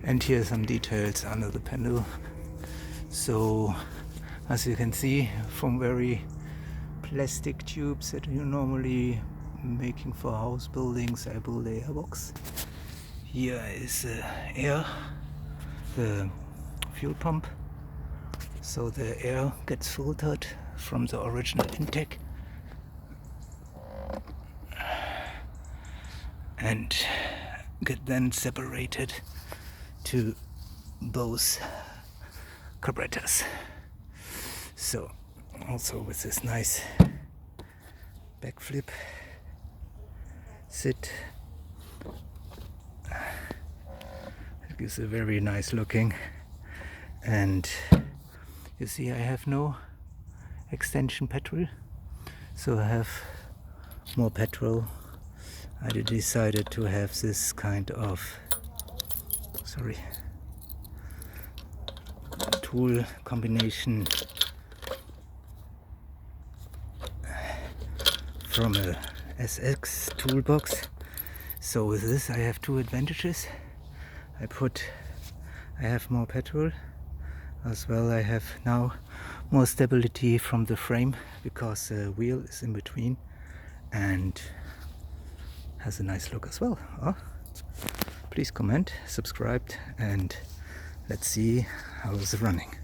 And here are some details under the panel. So as you can see, from very plastic tubes that you normally making for house buildings, I build a airbox. Here is air, the fuel pump, so the air gets filtered from the original intake and get then separated to both carburetors. So also with this nice backflip sit, it gives a very nice looking. And you see I have no extension petrol, so I have more petrol. I decided to have this kind of tool combination from a SX toolbox. So with this I have two advantages. I have more petrol, as well I have now more stability from the frame because the wheel is in between and has a nice look as well. Oh, please comment, subscribe, and let's see how it's running.